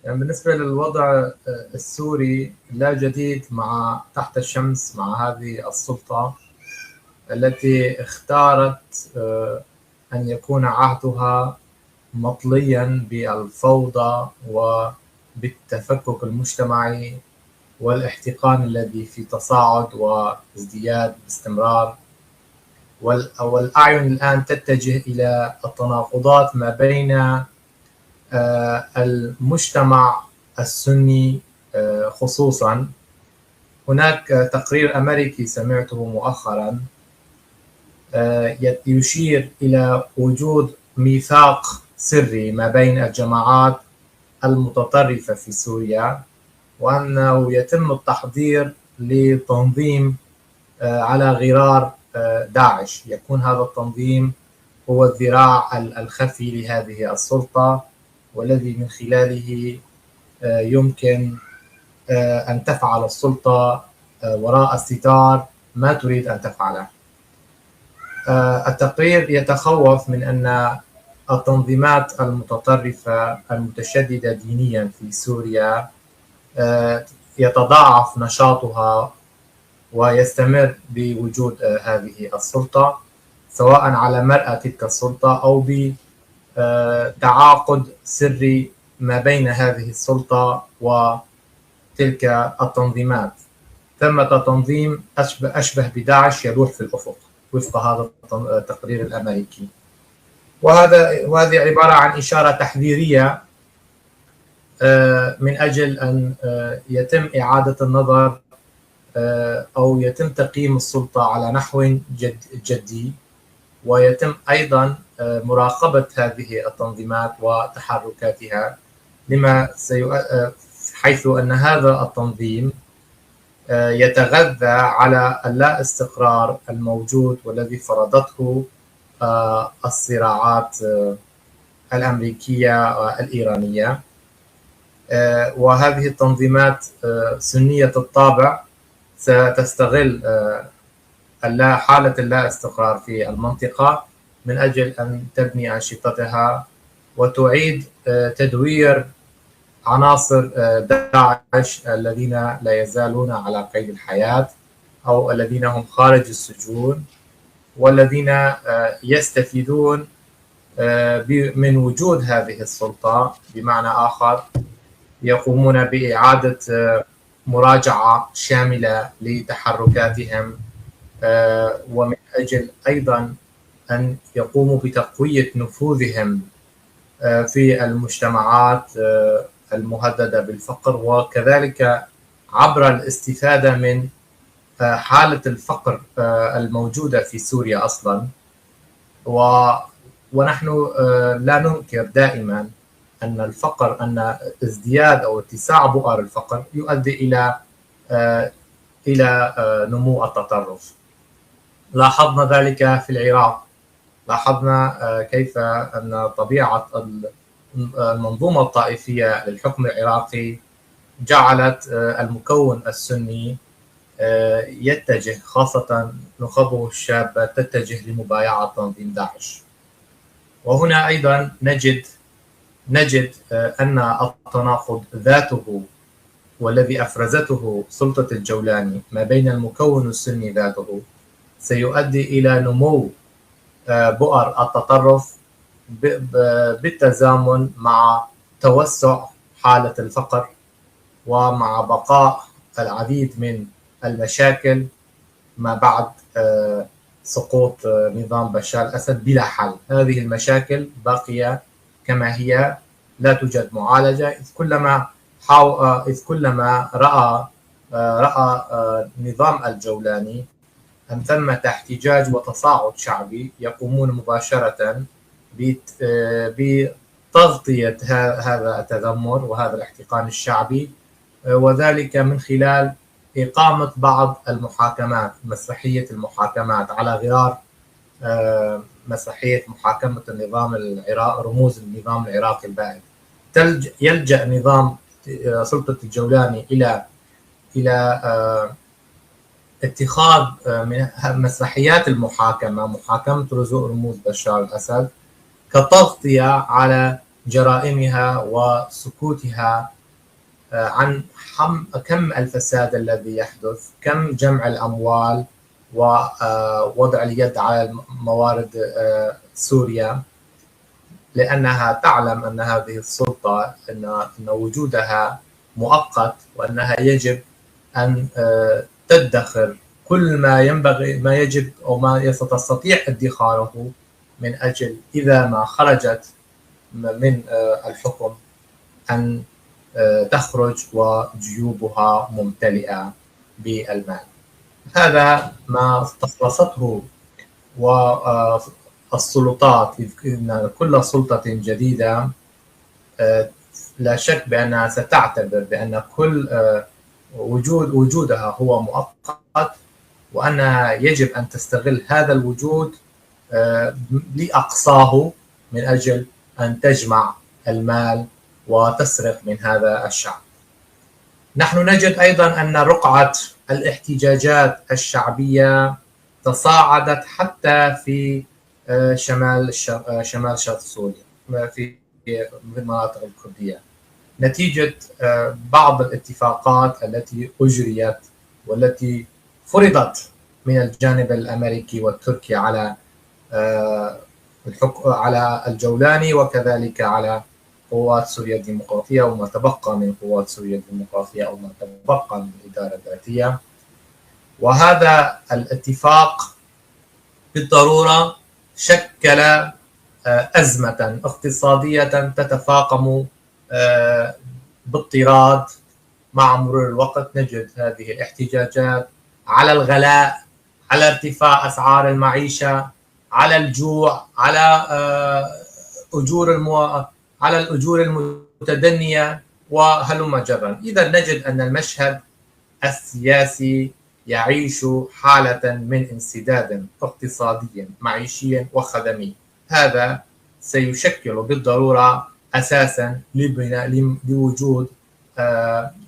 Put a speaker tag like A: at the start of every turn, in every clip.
A: يعني بالنسبة للوضع السوري لا جديد تحت الشمس مع هذه السلطة التي اختارت أن يكون عهدها مطليا بالفوضى وبالتفكك المجتمعي والاحتقان الذي في تصاعد وازدياد باستمرار. والأعين الآن تتجه إلى التناقضات ما بين المجتمع السني خصوصا. هناك تقرير أمريكي سمعته مؤخرا يشير إلى وجود ميثاق سري ما بين الجماعات المتطرفة في سوريا، وأنه يتم التحضير لتنظيم على غرار داعش. يكون هذا التنظيم هو الذراع الخفي لهذه السلطة، والذي من خلاله يمكن أن تفعل السلطة وراء الستار ما تريد أن تفعله. التقرير يتخوف من أن التنظيمات المتطرفة المتشددة دينيا في سوريا يتضاعف نشاطها ويستمر بوجود هذه السلطة، سواء على مرأى تلك السلطة أو بتعاقد سري ما بين هذه السلطة وتلك التنظيمات. ثمة تنظيم أشبه بداعش يلوح في الأفق وفق هذا التقرير الأمريكي. وهذه عبارة عن إشارة تحذيرية من أجل أن يتم إعادة النظر أو يتم تقييم السلطة على نحو جدي، ويتم أيضا مراقبة هذه التنظيمات وتحركاتها، حيث أن هذا التنظيم يتغذى على اللا استقرار الموجود والذي فرضته الصراعات الأمريكية والإيرانية. وهذه التنظيمات سنية الطابع ستستغل حالة اللا استقرار في المنطقة من أجل أن تبني أنشطتها وتعيد تدوير عناصر داعش الذين لا يزالون على قيد الحياة أو الذين هم خارج السجون، والذين يستفيدون من وجود هذه السلطة. بمعنى آخر، يقومون بإعادة مراجعة شاملة لتحركاتهم، ومن أجل أيضا أن يقوموا بتقوية نفوذهم في المجتمعات المهددة بالفقر، وكذلك عبر الاستفادة من حالة الفقر الموجودة في سوريا أصلا. ونحن لا ننكر دائما أن الفقر، أن ازدياد أو اتساع بؤر الفقر يؤدي إلى نمو التطرف. لاحظنا ذلك في العراق، لاحظنا كيف أن طبيعة المنظومة الطائفية للحكم العراقي جعلت المكون السني يتجه، خاصة نخبه الشابة، تتجه لمبايعة تنظيم داعش. وهنا أيضا نجد أن التناقض ذاته والذي أفرزته سلطة الجولاني ما بين المكون السني ذاته سيؤدي إلى نمو بؤر التطرف بالتزامن مع توسع حالة الفقر، ومع بقاء العديد من المشاكل ما بعد سقوط نظام بشار الأسد بلا حل. هذه المشاكل باقية كما هي، لا توجد معالجة، إذ كلما رأى نظام الجولاني أن ثمة احتجاج وتصاعد شعبي يقومون مباشرة بتغطية هذا التذمر وهذا الاحتقان الشعبي، وذلك من خلال إقامة بعض المحاكمات، مسرحية المحاكمات على غرار مسرحية محاكمة النظام العراقي، رموز النظام العراقي البائد. يلجأ نظام سلطة الجولاني إلى اتخاذ من مسرحيات المحاكمة، محاكمة رموز بشار الأسد، كتغطية على جرائمها وسكوتها عن كم الفساد الذي يحدث، كم جمع الأموال ووضع اليد على موارد سوريا، لأنها تعلم أن هذه السلطة أن وجودها مؤقت، وأنها يجب أن تدخر كل ما ينبغي، ما يجب أو ما تستطيع ادخاره من أجل إذا ما خرجت من الحكم أن تخرج وجيوبها ممتلئة بالمال. هذا ما استخلصته والسلطات، إن كل سلطة جديدة لا شك بأنها ستعتبر بأن كل وجودها هو مؤقت، وأنها يجب أن تستغل هذا الوجود لأقصاه من أجل أن تجمع المال وتسرق من هذا الشعب. نحن نجد أيضا أن رقعة الاحتجاجات الشعبية تصاعدت حتى في شمال شرق سوريا، في المناطق الكردية، نتيجة بعض الاتفاقات التي أجريت والتي فرضت من الجانب الأمريكي والتركي على على الجولاني، وكذلك على قوات سوريا الديمقراطية وما تبقى من قوات سوريا الديمقراطية أو ما تبقى من الإدارة الذاتية. وهذا الاتفاق بالضرورة شكل أزمة اقتصادية تتفاقم باضطراد مع مرور الوقت. نجد هذه الاحتجاجات على الغلاء، على ارتفاع أسعار المعيشة، على الجوع، على على الأجور المتدنية وهلم جرا. إذا نجد أن المشهد السياسي يعيش حالة من انسداد اقتصادي معيشي وخدمي. هذا سيشكل بالضرورة أساسا لوجود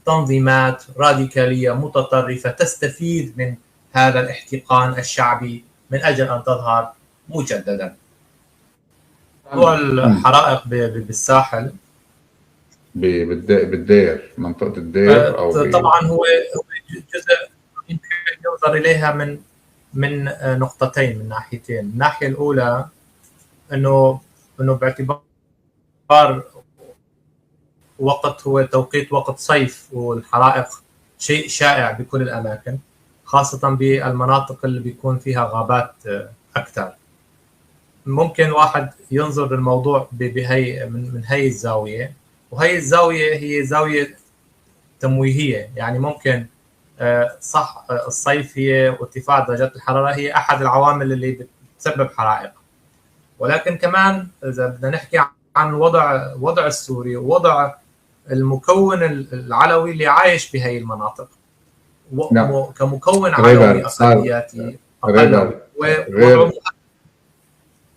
A: تنظيمات راديكالية متطرفة تستفيد من هذا الاحتقان الشعبي من أجل أن تظهر مجددا. موضوع الحرائق بالساحل
B: بالدير، منطقة الدير أو
A: طبعا هو جزء يمكن ينظر إليها من نقطتين، من ناحيتين. الناحية الأولى أنه باعتبار وقت هو توقيت وقت صيف، والحرائق شيء شائع بكل الأماكن، خاصة بالمناطق اللي بيكون فيها غابات أكثر. ممكن واحد ينظر للموضوع من هي الزاوية، وهي الزاوية هي زاوية تمويهية. يعني ممكن صح الصيف هي وارتفاع درجات الحرارة هي أحد العوامل اللي بتسبب حرائق، ولكن كمان إذا بدنا نحكي عن وضع السوري ووضع المكون العلوي اللي عايش بهي المناطق كمكون علوي أقلياتي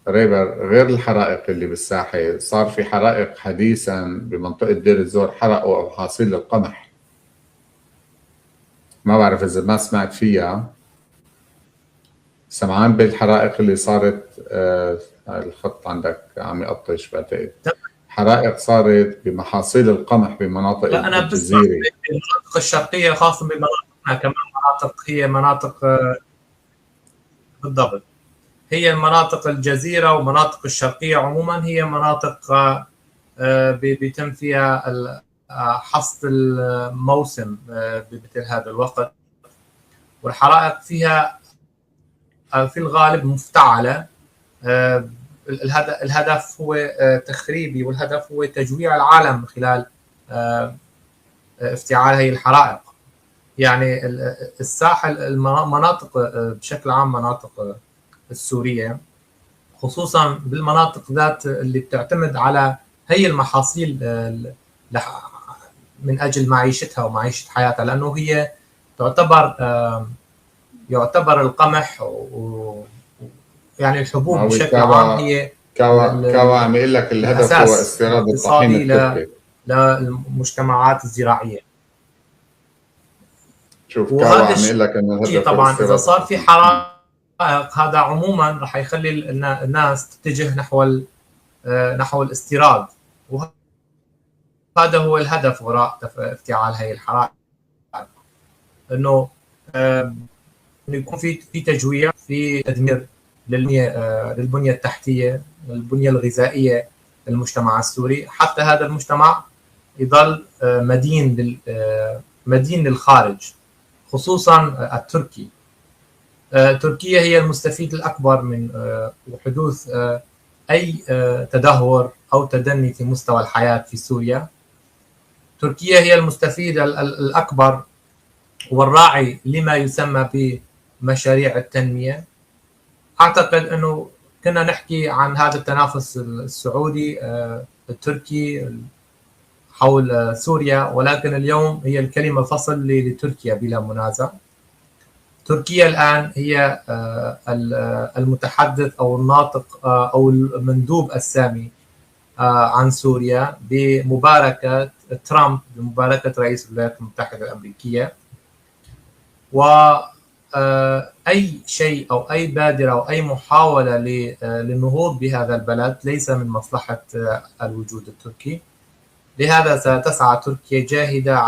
B: غير الحرائق اللي بالساحل. صار في حرائق حديثا بمنطقة دير الزور، حرقوا محاصيل القمح. ما بعرف إذا ما سمعت فيها، سمعان بالحرائق اللي صارت. الخط عندك عم يقطش بعتقد. حرائق صارت بمحاصيل القمح بمناطق الجزيرة.
A: المناطق الشرقية خاصة بمناطقنا كمان هي مناطق بالضبط، هي المناطق الجزيرة ومناطق الشرقية عموما هي مناطق بيتم فيها حصد الموسم بمثل هذا الوقت، والحرائق فيها في الغالب مفتعلة. الهدف هو تخريبي، والهدف هو تجويع العالم من خلال افتعال هذه الحرائق. يعني الساحل، المناطق بشكل عام، مناطق السورية خصوصا بالمناطق ذات اللي بتعتمد على هي المحاصيل من أجل معيشتها ومعيشة حياتها، لأنه هي يعتبر القمح يعني الحبوب بشكل عام هي
B: كوا عم يقول لك الهدف هو استيراد الطحين التركي
A: للمجتمعات الزراعية.
B: شوف كوا عم يقول لك أن الهدف
A: طبعا إذا صار في حرائق هذا عموما راح يخلي الناس تتجه نحو الاستيراد، وهذا هو الهدف وراء افتعال هذه الحرائق، انه يكون في تجويع، في تدمير للبنيه التحتيه، للبنيه الغذائيه للمجتمع السوري، حتى هذا المجتمع يظل مدين للخارج، خصوصا التركي. تركيا هي المستفيد الأكبر من حدوث أي تدهور أو تدني في مستوى الحياة في سوريا. تركيا هي المستفيد الأكبر والراعي لما يسمى بمشاريع التنمية. أعتقد أنه كنا نحكي عن هذا التنافس السعودي التركي حول سوريا، ولكن اليوم هي الكلمة فصل لتركيا بلا منازع. تركيا الآن هي المتحدث أو الناطق أو المندوب السامي عن سوريا بمباركة ترامب، بمباركة رئيس الولايات المتحدة الأمريكية. وأي شيء أو أي بادرة أو أي محاولة للنهوض بهذا البلد ليس من مصلحة الوجود التركي. لهذا ستسعى تركيا جاهدة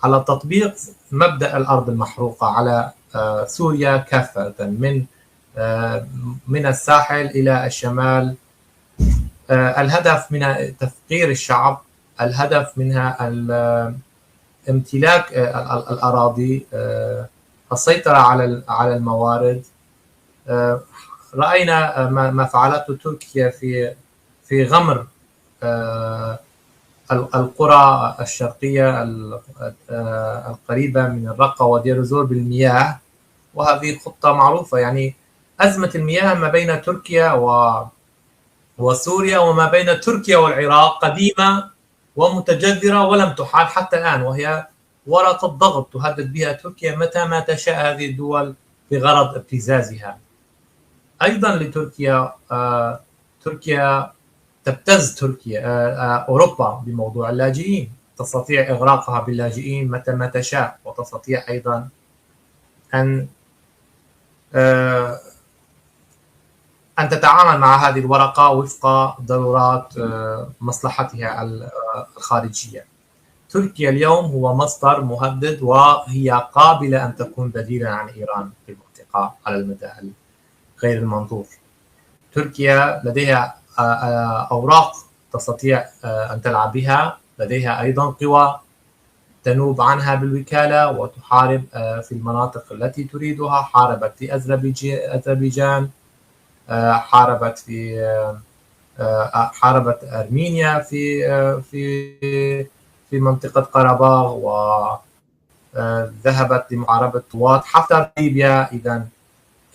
A: على تطبيق مبدأ الأرض المحروقة على سوريا كافة، من الساحل إلى الشمال. الهدف من تفقير الشعب، الهدف منها امتلاك الأراضي، السيطرة على الموارد. رأينا ما فعلته تركيا في غمر القرى الشرقية القريبة من الرقة ودير الزور بالمياه، وهذه خطة معروفة. يعني أزمة المياه ما بين تركيا وسوريا وما بين تركيا والعراق قديمة ومتجذرة ولم تحال حتى الآن، وهي ورقة ضغط تهدد بها تركيا متى ما تشاء هذه الدول بغرض ابتزازها. أيضا لتركيا تركيا تبتز أوروبا بموضوع اللاجئين، تستطيع إغراقها باللاجئين متى ما تشاء، وتستطيع أيضا أن تتعامل مع هذه الورقة وفق ضرورات مصلحتها الخارجية. تركيا اليوم هو مصدر مهدد، وهي قابلة أن تكون بديلا عن إيران في المنطقة على المدى غير المنظور. تركيا لديها أوراق تستطيع أن تلعب بها، لديها أيضا قوى تنوب عنها بالوكالة وتحارب في المناطق التي تريدها. حاربت في أذربيجان، حاربت أرمينيا في منطقة قرباغ، وذهبت لمحاربة طوات حفتر ليبيا.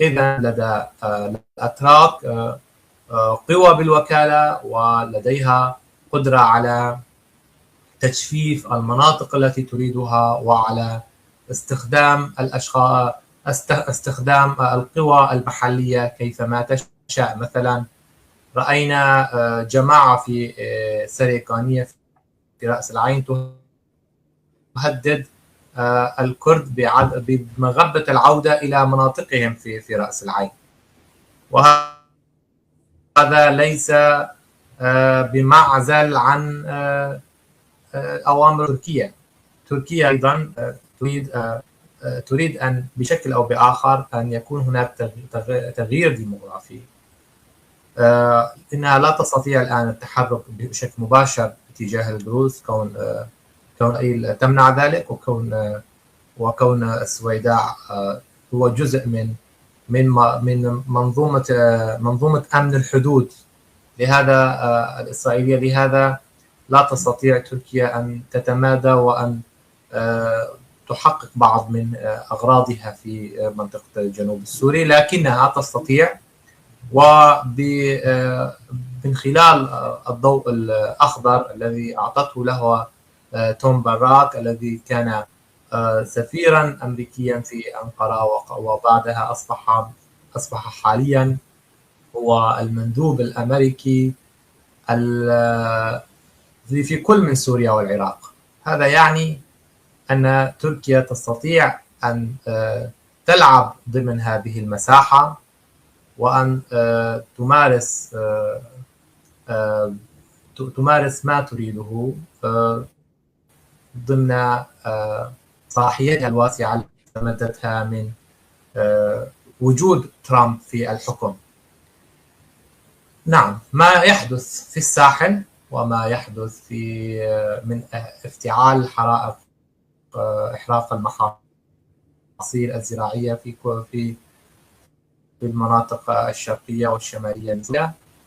A: إذا لدى الأتراك قوى بالوكالة، ولديها قدرة على تجفيف المناطق التي تريدها، وعلى استخدام القوى المحلية كيفما تشاء. مثلا رأينا جماعة في سريكانية في رأس العين تهدد الكرد بمغبة العودة إلى مناطقهم في رأس العين، وهذا ليس بمعزل عن أوامر تركيا. تركيا أيضا تريد أن بشكل أو بآخر أن يكون هناك تغيير ديموغرافي. إنها لا تستطيع الآن التحرك بشكل مباشر تجاه الدروز، كون تمنع ذلك، وكون السويداء هو جزء من منظومة أمن الحدود. لهذا الإسرائيلية، لهذا لا تستطيع تركيا أن تتمادى وأن تحقق بعض من أغراضها في منطقة الجنوب السوري، لكنها تستطيع، ومن خلال الضوء الأخضر الذي أعطته له توم باراك، الذي كان سفيرا أمريكيا في أنقرة وبعدها أصبح حاليا هو المندوب الأمريكي في كل من سوريا والعراق. هذا يعني أن تركيا تستطيع أن تلعب ضمن هذه المساحة، وأن تمارس تمارس ما تريده ضمن صلاحياتها الواسعة التي تمدتها من وجود ترامب في الحكم. نعم، ما يحدث في الساحل وما يحدث في من افتعال حرائق إحراق المحاصيل الزراعية في المناطق الشرقية والشمالية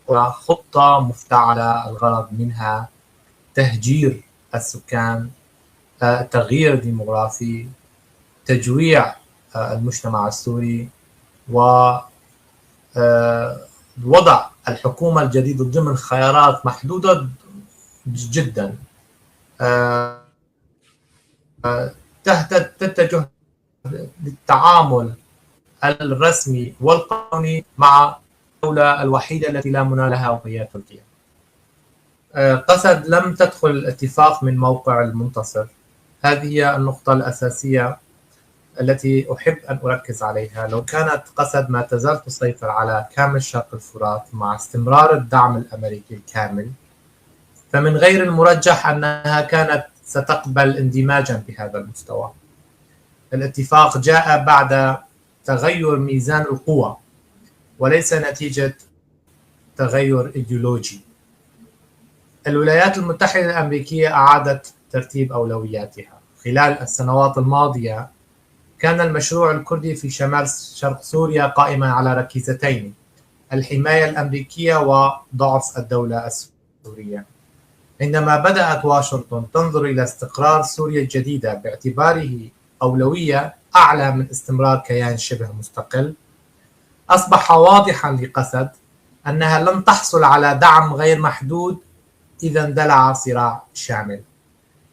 A: وخطة مفتعلة الغرض منها تهجير السكان، تغيير ديموغرافي، تجويع المجتمع السوري، ووضع الحكومة الجديدة ضمن خيارات محدودة جدا تتجه للتعامل الرسمي والقانوني مع الدولة الوحيدة التي لا منال لها وهي تركيا. قسد لم تدخل الاتفاق من موقع المنتصر. هذه هي النقطة الأساسية التي أحب أن أركز عليها. لو كانت قسد ما تزال تسيطر على كامل شرق الفرات مع استمرار الدعم الأمريكي الكامل، فمن غير المرجح أنها كانت ستقبل اندماجا بهذا المستوى. الاتفاق جاء بعد تغير ميزان القوى وليس نتيجة تغير إيديولوجي. الولايات المتحدة الأمريكية أعادت ترتيب أولوياتها. خلال السنوات الماضية كان المشروع الكردي في شمال شرق سوريا قائما على ركيزتين: الحماية الأمريكية وضعف الدولة السورية. عندما بدأت واشنطن تنظر إلى استقرار سوريا الجديدة باعتباره أولوية أعلى من استمرار كيان شبه مستقل، أصبح واضحا لقسد أنها لن تحصل على دعم غير محدود إذا اندلع صراع شامل.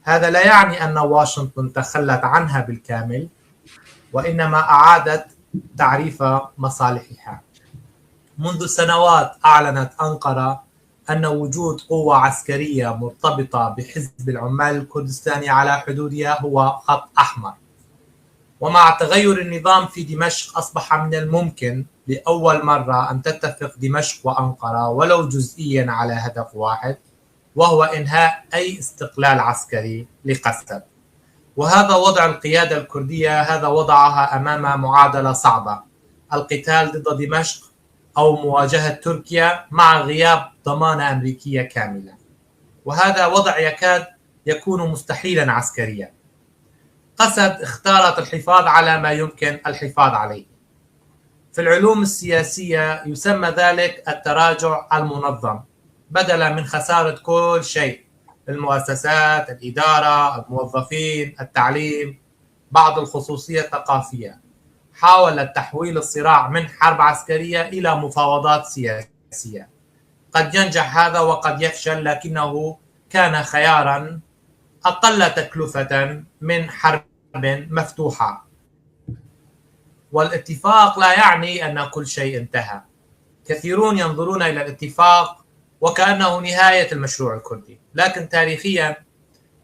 A: هذا لا يعني أن واشنطن تخلت عنها بالكامل، وإنما أعادت تعريف مصالحها. منذ سنوات أعلنت أنقرة أن وجود قوة عسكرية مرتبطة بحزب العمال الكردستاني على حدودها هو خط أحمر. ومع تغير النظام في دمشق أصبح من الممكن لأول مرة أن تتفق دمشق وأنقرة ولو جزئيا على هدف واحد، وهو إنهاء أي استقلال عسكري لقسد. وهذا وضع القيادة الكردية، هذا وضعها أمام معادلة صعبة: القتال ضد دمشق أو مواجهة تركيا مع غياب ضمانة أمريكية كاملة. وهذا وضع يكاد يكون مستحيلا عسكريا. قسد اختارت الحفاظ على ما يمكن الحفاظ عليه. في العلوم السياسية يسمى ذلك التراجع المنظم، بدلا من خسارة كل شيء: المؤسسات، الإدارة، الموظفين، التعليم، بعض الخصوصية الثقافية. حاولت تحويل الصراع من حرب عسكرية إلى مفاوضات سياسية. قد ينجح هذا وقد يفشل، لكنه كان خيارا أقل تكلفة من حرب مفتوحة. والاتفاق لا يعني أن كل شيء انتهى. كثيرون ينظرون إلى الاتفاق وكأنه نهاية المشروع الكردي، لكن تاريخيا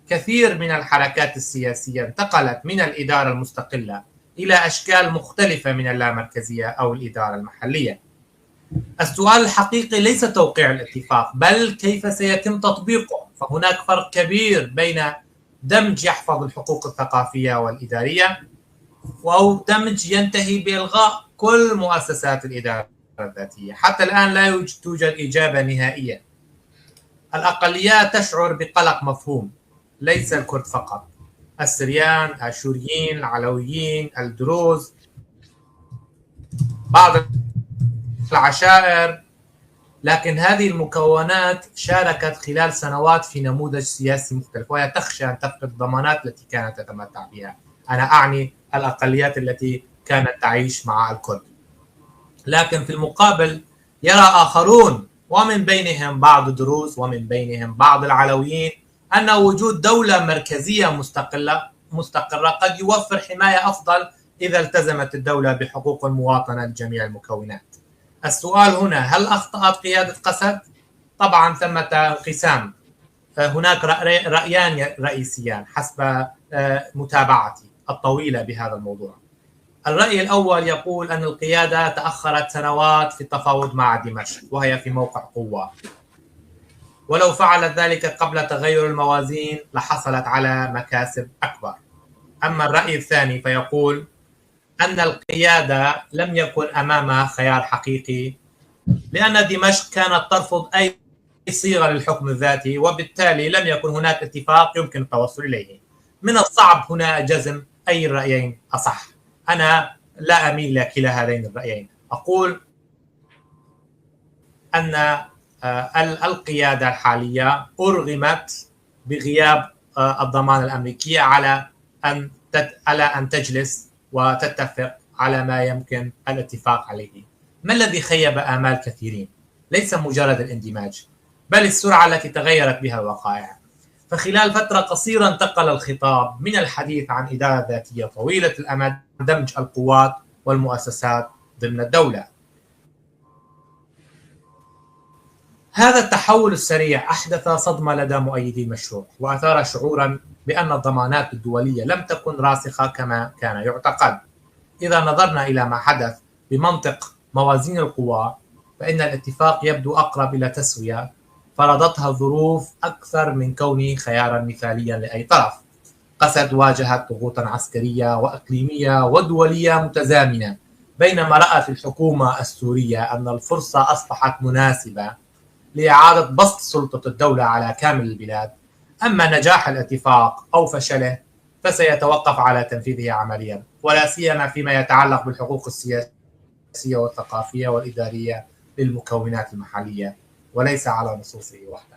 A: كثير من الحركات السياسية انتقلت من الإدارة المستقلة إلى أشكال مختلفة من اللامركزية أو الإدارة المحلية. السؤال الحقيقي ليس توقيع الاتفاق، بل كيف سيتم تطبيقه. فهناك فرق كبير بين دمج يحفظ الحقوق الثقافية والإدارية أو دمج ينتهي بإلغاء كل مؤسسات الإدارة الذاتية. حتى الآن لا توجد إجابة نهائية. الأقليات تشعر بقلق مفهوم، ليس الكرد فقط: السريان، الآشوريين، العلويين، الدروز، بعض العشائر. لكن هذه المكونات شاركت خلال سنوات في نموذج سياسي مختلف، وهي تخشى أن تفقد الضمانات التي كانت تتمتع بها. أنا أعني الأقليات التي كانت تعيش مع الكرد. لكن في المقابل يرى آخرون، ومن بينهم بعض الدروز ومن بينهم بعض العلويين، أن وجود دولة مركزية مستقرة قد يوفر حماية أفضل إذا التزمت الدولة بحقوق المواطنة لجميع المكونات. السؤال هنا: هل أخطأت قيادة قسد؟ طبعا ثمة انقسام. هناك رأيان رئيسيان حسب متابعتي الطويلة بهذا الموضوع. الرأي الأول يقول أن القيادة تأخرت سنوات في التفاوض مع دمشق وهي في موقع قوة. ولو فعلت ذلك قبل تغير الموازين لحصلت على مكاسب أكبر. أما الرأي الثاني فيقول أن القيادة لم يكن أمامها خيار حقيقي، لأن دمشق كانت ترفض أي صيغة للحكم الذاتي، وبالتالي لم يكن هناك اتفاق يمكن التوصل إليه. من الصعب هنا جزم أي الرأيين أصح. أنا لا أميل لكلا هذين الرأيين. أقول أن القيادة الحالية أرغمت بغياب الضمانة الأمريكية على أن تجلس وتتفق على ما يمكن الاتفاق عليه. ما الذي خيب آمال كثيرين؟ ليس مجرد الاندماج، بل السرعة التي تغيرت بها الوقائع. فخلال فترة قصيرة انتقل الخطاب من الحديث عن إدارة ذاتية طويلة الأمد دمج القوات والمؤسسات ضمن الدولة. هذا التحول السريع أحدث صدمة لدى مؤيدي المشروع، وأثار شعورا بأن الضمانات الدولية لم تكن راسخة كما كان يعتقد. إذا نظرنا إلى ما حدث بمنطق موازين القوى، فإن الاتفاق يبدو أقرب إلى تسوية فرضتها الظروف أكثر من كونه خيارا مثاليا لأي طرف. قسد واجهت ضغوطا عسكرية وإقليمية ودولية متزامنة، بينما رأت الحكومة السورية أن الفرصة أصبحت مناسبة لإعادة بسط سلطة الدولة على كامل البلاد. أما نجاح الاتفاق أو فشله فسيتوقف على تنفيذه عمليا، ولا سيما فيما يتعلق بالحقوق السياسية والثقافية والإدارية للمكونات المحلية، وليس على نصوصه وحده.